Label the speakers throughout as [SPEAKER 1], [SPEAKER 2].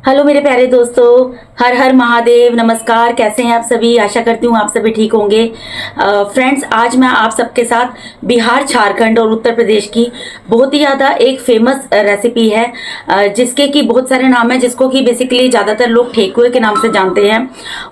[SPEAKER 1] Hello मेरे प्यारे दोस्तों, हर हर महादेव। नमस्कार, कैसे हैं आप सभी? आशा करती हूँ आप सभी ठीक होंगे। फ्रेंड्स, आज मैं आप सबके साथ बिहार, झारखंड और उत्तर प्रदेश की बहुत ही ज़्यादा एक फेमस रेसिपी है, जिसके कि बहुत सारे नाम है, जिसको कि बेसिकली ज़्यादातर लोग ठेकुए के नाम से जानते हैं।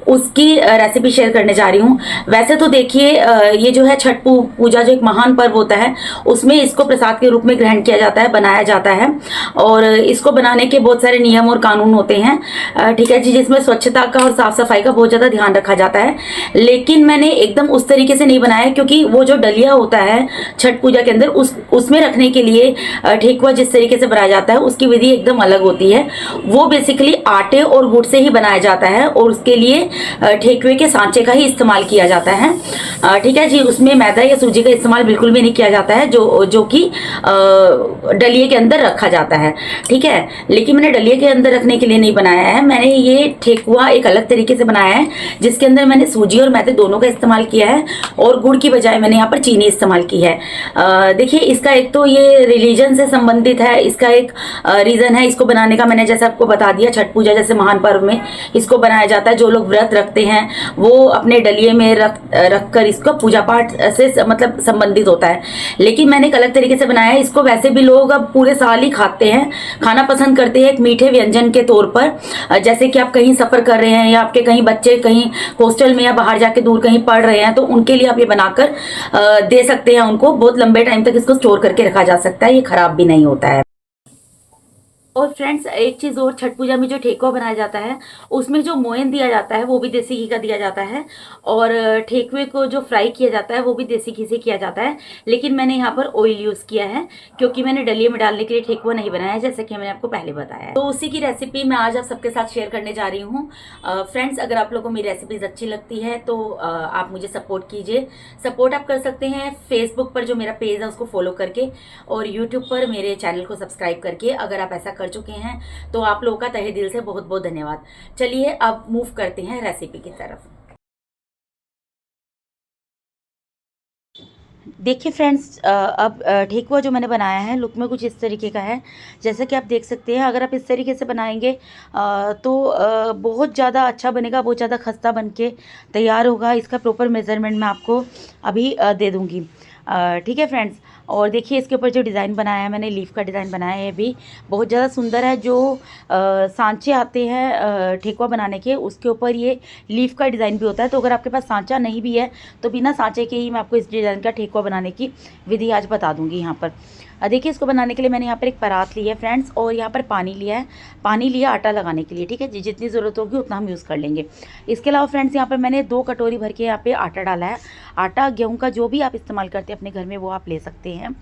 [SPEAKER 1] उसकी रेसिपी शेयर करने जा रही हूँ। वैसे तो देखिए, ये जो है छठ पूजा जो एक महान पर्व होता है, उसमें इसको प्रसाद के रूप में ग्रहण किया जाता है, बनाया जाता है। और इसको बनाने के बहुत सारे नियम और कानून होते हैं, ठीक है जी, जिसमें स्वच्छता का और साफ सफाई का बहुत ज़्यादा ध्यान रखा जाता है। लेकिन मैंने एकदम उस तरीके से नहीं बनाया, क्योंकि वो जो डलिया होता है छठ पूजा के अंदर, उसमें रखने के लिए ठेकुआ जिस तरीके से बनाया जाता है, उसकी विधि एकदम अलग होती है। वो बेसिकली आटे और गुड़ से ही बनाया जाता है, और उसके लिए ठेकुए के सांचे का ही इस्तेमाल किया जाता है, ठीक है जी। उसमें मैदा या सूजी का इस्तेमाल बिल्कुल भी नहीं किया जाता है, जो कि डलिए के अंदर रखा जाता है, ठीक है। लेकिन मैंने डलिए के अंदर रखने के लिए नहीं बनाया है, मैंने ये ठेकुआ एक अलग तरीके से बनाया है, जिसके अंदर मैंने सूजी और मैदे दोनों का इस्तेमाल किया है, और गुड़ की बजाय मैंने यहाँ पर चीनी इस्तेमाल की है। देखिए, इसका एक तो ये रिलीजन से संबंधित है, इसका एक रीजन है इसको बनाने का। मैंने जैसे आपको बता दिया, छठ पूजा जैसे महान पर्व में इसको बनाया जाता है। जो लोग व्रत रखते हैं वो अपने डलिए में रख कर इसको पूजा पाठ से मतलब संबंधित होता है। लेकिन मैंने एक अलग तरीके से बनाया है इसको। वैसे भी लोग अब पूरे साल ही खाते हैं, खाना पसंद करते हैं एक मीठे व्यंजन के तौर पर। जैसे कि आप कहीं सफर कर रहे हैं, या आपके कहीं बच्चे कहीं हॉस्टल में या बाहर जाके दूर कहीं पढ़ रहे हैं, तो उनके लिए आप ये बनाकर दे सकते हैं उनको। बहुत लंबे टाइम तक इसको स्टोर करके रखा जा सकता है, ये खराब भी नहीं होता है। और फ्रेंड्स, एक चीज़ और, छठ पूजा में जो ठेकुआ बनाया जाता है, उसमें जो मोयन दिया जाता है वो भी देसी घी का दिया जाता है, और ठेकुए को जो फ्राई किया जाता है वो भी देसी घी से किया जाता है। लेकिन मैंने यहाँ पर ऑयल यूज़ किया है, क्योंकि मैंने डलिए में डालने के लिए ठेकुआ नहीं बनाया है, जैसे कि मैंने आपको पहले बताया है। तो उसी की रेसिपी मैं आज आप सबके साथ शेयर करने जा रही हूँ। फ्रेंड्स, अगर आप लोगों को मेरी रेसिपीज अच्छी लगती है तो आप मुझे सपोर्ट कीजिए। सपोर्ट आप कर सकते हैं फेसबुक पर जो मेरा पेज है उसको फॉलो करके, और यूट्यूब पर मेरे चैनल को सब्सक्राइब करके। अगर आप ऐसा कर चुके हैं तो आप लोगों का तहे दिल से बहुत बहुत धन्यवाद। चलिए अब मूव करते हैं रेसिपी की तरफ। देखिए फ्रेंड्स, अब ठेकुआ जो मैंने बनाया है लुक में कुछ इस तरीके का है। जैसा कि आप देख सकते हैं, अगर आप इस तरीके से बनाएंगे तो बहुत ज़्यादा अच्छा बनेगा, बहुत ज़्यादा खस्ता बन के तैयार होगा। इसका प्रॉपर मेज़रमेंट मैं आपको अभी दे दूँगी, ठीक है फ्रेंड्स। और देखिए, इसके ऊपर जो डिज़ाइन बनाया है मैंने, लीफ का डिज़ाइन बनाया है, भी बहुत ज़्यादा सुंदर है। जो सांचे आते हैं ठेकुआ बनाने के, उसके ऊपर ये लीफ का डिज़ाइन भी होता है। तो अगर आपके पास सांचा नहीं भी है तो बिना सांचे के ही मैं आपको इस डिज़ाइन का ठेकुआ बनाने की विधि आज बता दूँगी यहाँ पर। देखिए, इसको बनाने के लिए मैंने यहाँ पर एक परात ली है फ्रेंड्स, और यहाँ पर पानी लिया है। पानी लिया आटा लगाने के लिए, ठीक है जी। जितनी ज़रूरत होगी उतना हम यूज़ कर लेंगे। इसके अलावा फ्रेंड्स, यहाँ पर मैंने 2 कटोरी भर के यहाँ पे आटा डाला है। आटा गेहूं का जो भी आप इस्तेमाल करते हैं अपने घर में वो आप ले सकते हैं,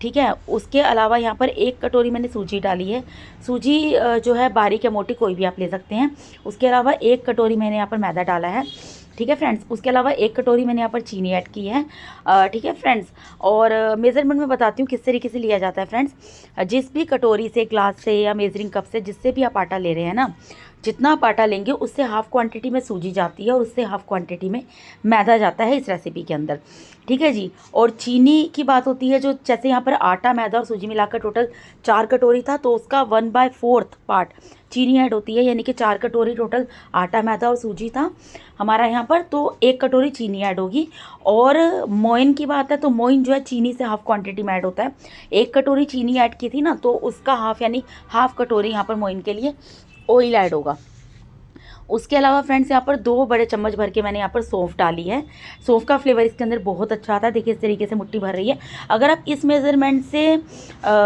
[SPEAKER 1] ठीक है। उसके अलावा यहाँ पर 1 कटोरी मैंने सूजी डाली है। सूजी जो है बारीक या मोटी कोई भी आप ले सकते हैं। उसके अलावा 1 कटोरी मैंने यहाँ पर मैदा डाला है, ठीक है फ्रेंड्स। उसके अलावा 1 कटोरी मैंने यहाँ पर चीनी ऐड की है, ठीक है फ्रेंड्स। और मेज़रमेंट में बताती हूँ किस तरीके से लिया जाता है फ्रेंड्स। जिस भी कटोरी से, ग्लास से या मेजरिंग कप से, जिससे भी आप आटा ले रहे हैं ना, जितना आप आटा लेंगे उससे हाफ़ क्वांटिटी में सूजी जाती है, और उससे हाफ़ क्वांटिटी में मैदा जाता है इस रेसिपी के अंदर, ठीक है जी। और चीनी की बात होती है, जो जैसे यहाँ पर आटा, मैदा और सूजी मिलाकर टोटल 4 कटोरी था, तो उसका 1/4 पार्ट चीनी ऐड होती है। यानी कि 4 कटोरी टोटल आटा, मैदा और सूजी था हमारा यहाँ पर, तो 1 कटोरी चीनी ऐड होगी। और मोइन की बात है तो मोइन जो है चीनी से हाफ़ क्वांटिटी में ऐड होता है। 1 कटोरी चीनी ऐड की थी ना, तो उसका हाफ़ यानी हाफ़ कटोरी यहाँ पर मोइन के लिए ऑयल ऐड होगा। उसके अलावा फ्रेंड्स, यहाँ पर 2 बड़े चम्मच भर के मैंने यहाँ पर सौंफ डाली है। सौंफ का फ्लेवर इसके अंदर बहुत अच्छा आता है। देखिए, इस तरीके से मुट्ठी भर रही है। अगर आप इस मेज़रमेंट से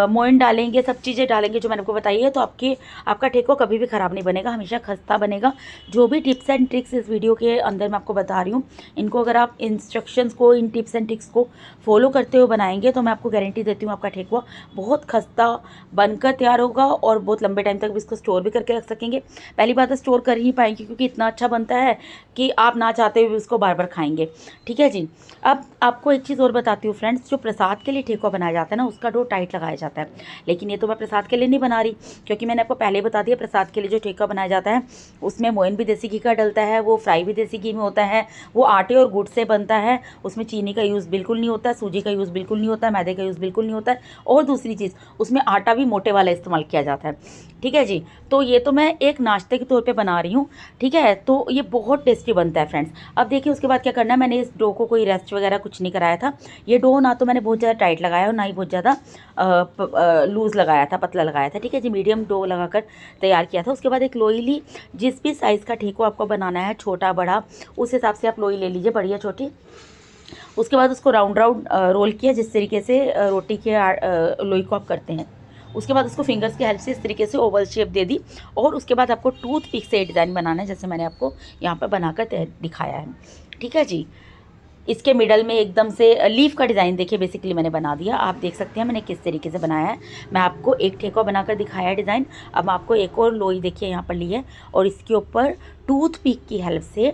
[SPEAKER 1] मोइन डालेंगे, सब चीज़ें डालेंगे जो मैंने आपको बताई है, तो आपका ठेकुआ कभी भी ख़राब नहीं बनेगा, हमेशा खस्ता बनेगा। जो भी टिप्स एंड ट्रिक्स इस वीडियो के अंदर मैं आपको बता रही हूँ, इनको अगर आप इंस्ट्रक्शंस को, इन टिप्स एंड ट्रिक्स को फॉलो करते हुए बनाएंगे, तो मैं आपको गारंटी देती हूँ आपका ठेकुआ बहुत खस्ता बनकर तैयार होगा, और बहुत लंबे टाइम तक भी इसको स्टोर भी करके रख सकेंगे। पहली बात है, स्टोर कर ही पाएंगे खाएंगे, क्योंकि इतना अच्छा बनता है कि आप ना चाहते हुए भी उसको बार बार खाएंगे। ठीक है जी। अब आपको एक चीज़ और बताती हूँ फ्रेंड्स, जो प्रसाद के लिए ठेकुआ बनाया जाता है ना, उसका डो टाइट लगाया जाता है। लेकिन ये तो मैं प्रसाद के लिए नहीं बना रही, क्योंकि मैंने आपको पहले बता दिया प्रसाद के लिए जो ठेकुआ बनाया जाता है उसमें मोइन भी देसी घी का डलता है, वो फ्राई भी देसी घी में होता है, वो आटे और गुड़ से बनता है, उसमें चीनी का यूज़ बिल्कुल नहीं होता, सूजी का यूज़ बिल्कुल नहीं होता, मैदे का यूज़ बिल्कुल नहीं होता है। और दूसरी चीज़, उसमें आटा भी मोटे वाला इस्तेमाल किया जाता है। ठीक है जी। तो ये तो मैं एक नाश्ते के तौर पे बना रही हूँ। ठीक है, तो ये बहुत टेस्टी बनता है फ्रेंड्स। अब देखिए उसके बाद क्या करना है, मैंने इस डो को कोई रेस्ट वगैरह कुछ नहीं कराया था। ये डो ना तो मैंने बहुत ज़्यादा टाइट लगाया और ना ही बहुत ज़्यादा लूज़ लगाया था, पतला लगाया था। ठीक है जी, मीडियम डो लगाकर तैयार किया था। उसके बाद एक लोई ली, जिस भी साइज़ का ठेकुआ आपको बनाना है, छोटा बड़ा, उस हिसाब से आप लोई ले लीजिए, बड़ी या छोटी। उसके बाद उसको राउंड राउंड रोल किया, जिस तरीके से रोटी के लोई को आप करते हैं। उसके बाद उसको फिंगर्स की हेल्प से इस तरीके से ओवल शेप दे दी। और उसके बाद आपको टूथ पिक से डिज़ाइन बनाना है, जैसे मैंने आपको यहाँ पर बनाकर दिखाया है। ठीक है जी। इसके मिडल में एकदम से लीफ का डिज़ाइन देखिए बेसिकली मैंने बना दिया। आप देख सकते हैं मैंने किस तरीके से बनाया है। मैं आपको एक ठेकुआ बनाकर दिखाया है डिज़ाइन। अब आपको एक और लोई देखिए यहाँ पर ली है, और इसके ऊपर टूथ पिक की हेल्प से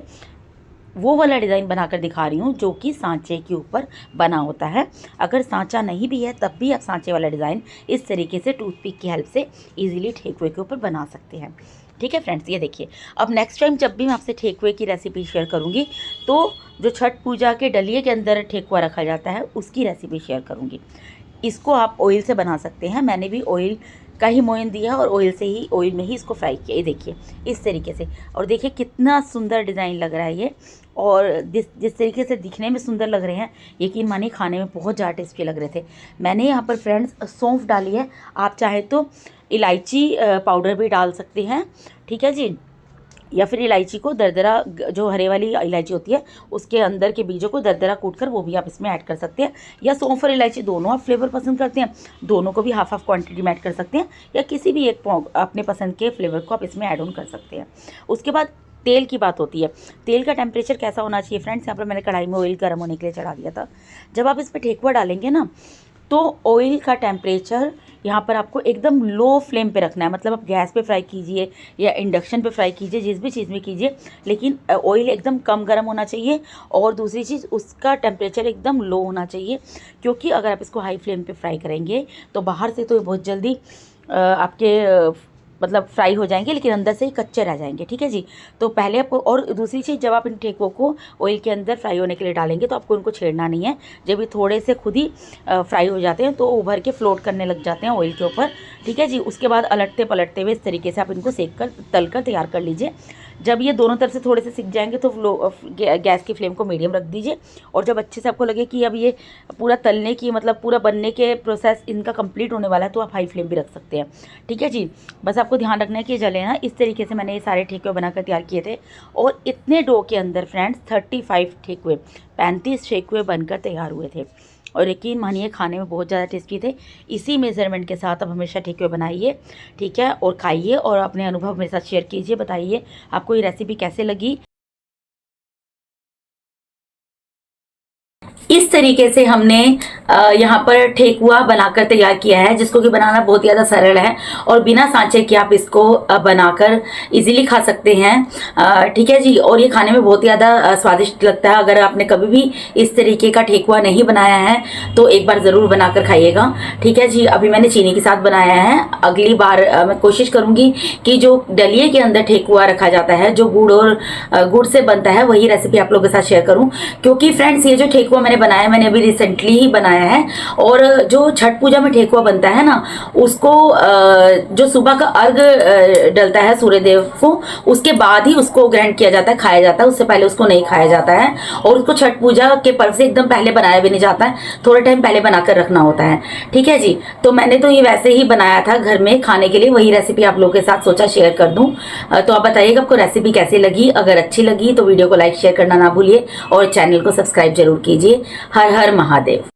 [SPEAKER 1] वो वाला डिज़ाइन बनाकर दिखा रही हूँ जो कि सांचे के ऊपर बना होता है। अगर सांचा नहीं भी है तब भी आप सांचे वाला डिज़ाइन इस तरीके से टूथपिक की हेल्प से इजीली ठेकुए के ऊपर बना सकते हैं। ठीक है फ्रेंड्स, ये देखिए। अब नेक्स्ट टाइम जब भी मैं आपसे ठेकुए की रेसिपी शेयर करूँगी तो जो छठ पूजा के डलिए के अंदर ठेकुआ रखा जाता है उसकी रेसिपी शेयर करूँगी। इसको आप ऑयल से बना सकते हैं। मैंने भी ऑयल का ही मोइन दिया और ऑयल में ही इसको फ्राई किया। ये देखिए इस तरीके से, और देखिए कितना सुंदर डिज़ाइन लग रहा है ये। और जिस तरीके से दिखने में सुंदर लग रहे हैं, यकीन मानिए खाने में बहुत ज़्यादा टेस्टी लग रहे थे। मैंने यहाँ पर फ्रेंड्स सौंफ डाली है, आप चाहे तो इलायची पाउडर भी डाल सकते हैं। ठीक है जी, या फिर इलायची को दरदरा, जो हरे वाली इलायची होती है उसके अंदर के बीजों को दरदरा कूट कर वो भी आप इसमें ऐड कर सकते हैं। या सौंफ और इलायची दोनों आप फ्लेवर पसंद करते हैं, दोनों को भी हाफ हाफ क्वांटिटी में ऐड कर सकते हैं, या किसी भी एक अपने पसंद के फ्लेवर को आप इसमें ऐड ऑन कर सकते हैं। उसके बाद तेल की बात होती है। तेल का टेम्परेचर कैसा होना चाहिए फ्रेंड्स, यहाँ पर मैंने कढ़ाई में ऑयल गर्म होने के लिए चढ़ा दिया था। जब आप इस पर ठेकुआ डालेंगे ना, तो ऑयल का टेम्परेचर यहाँ पर आपको एकदम लो फ्लेम पे रखना है। मतलब आप गैस पे फ्राई कीजिए या इंडक्शन पे फ्राई कीजिए, जिस भी चीज़ में कीजिए, लेकिन ऑयल एकदम कम गर्म होना चाहिए। और दूसरी चीज़, उसका टेम्परेचर एकदम लो होना चाहिए, क्योंकि अगर आप इसको हाई फ्लेम पे फ्राई करेंगे तो बाहर से तो ये बहुत जल्दी आपके मतलब फ्राई हो जाएंगे, लेकिन अंदर से ही कच्चे रह जाएंगे। ठीक है जी। तो पहले आपको, और दूसरी चीज़, जब आप इन ठेकुओं को ऑयल के अंदर फ्राई होने के लिए डालेंगे तो आपको उनको छेड़ना नहीं है। जब ये थोड़े से खुद ही फ्राई हो जाते हैं तो उभर के फ्लोट करने लग जाते हैं ऑयल के ऊपर। ठीक है जी। उसके बाद अलटते पलटते हुए इस तरीके से आप इनको सेक कर तल कर तैयार कर लीजिए। जब ये दोनों तरफ से थोड़े से सिक जाएंगे तो गैस की फ्लेम को मीडियम रख दीजिए। और जब अच्छे से आपको लगे कि अब ये पूरा तलने की, मतलब पूरा बनने के प्रोसेस इनका कंप्लीट होने वाला है, तो आप हाई फ्लेम भी रख सकते हैं। ठीक है जी। बस आपको ध्यान रखना है कि जले ना। इस तरीके से मैंने ये सारे ठेकुए बनाकर तैयार किए थे, और इतने डो के अंदर फ्रेंड्स 35 ठेकुए बनकर तैयार हुए थे। और यकीन मानिए खाने में बहुत ज़्यादा टेस्टी थे। इसी मेज़रमेंट के साथ आप हमेशा ठेकुए बनाइए, ठीक है, और खाइए, और अपने अनुभव मेरे साथ शेयर कीजिए। बताइए आपको ये रेसिपी कैसे लगी। इस तरीके से हमने यहाँ पर ठेकुआ बनाकर तैयार किया है, जिसको कि बनाना बहुत ज़्यादा सरल है, और बिना सांचे के आप इसको बनाकर इजीली खा सकते हैं। ठीक है जी। और ये खाने में बहुत ज़्यादा स्वादिष्ट लगता है। अगर आपने कभी भी इस तरीके का ठेकुआ नहीं बनाया है तो एक बार ज़रूर बनाकर खाइएगा। ठीक है जी। अभी मैंने चीनी के साथ बनाया है। अगली बार मैं कोशिश करूँगी कि जो डलिए के अंदर ठेकुआ रखा जाता है, जो गुड़ से बनता है, वही रेसिपी आप लोगों के साथ शेयर करूँ। क्योंकि फ्रेंड्स ये जो ठेकुआ बनाया, मैंने अभी रिसेंटली ही बनाया है। और जो छठ पूजा में ठेकुआ बनता है ना, उसको जो सुबह का अर्घ डलता है सूर्यदेव को, उसके बाद ही उसको ग्रहण किया जाता है, खाया जाता है। उससे पहले उसको नहीं खाया जाता है। और उसको छठ पूजा के पर्व से एकदम पहले बनाया भी नहीं जाता है, थोड़ा टाइम पहले बनाकर रखना होता है। ठीक है जी। तो मैंने तो ये वैसे ही बनाया था घर में खाने के लिए, वही रेसिपी आप लोगों के साथ सोचा शेयर कर दूं। तो आप बताइएगा आपको रेसिपी कैसी लगी। अगर अच्छी लगी तो वीडियो को लाइक शेयर करना ना भूलिए, और चैनल को सब्सक्राइब जरूर कीजिए। हर हर महादेव।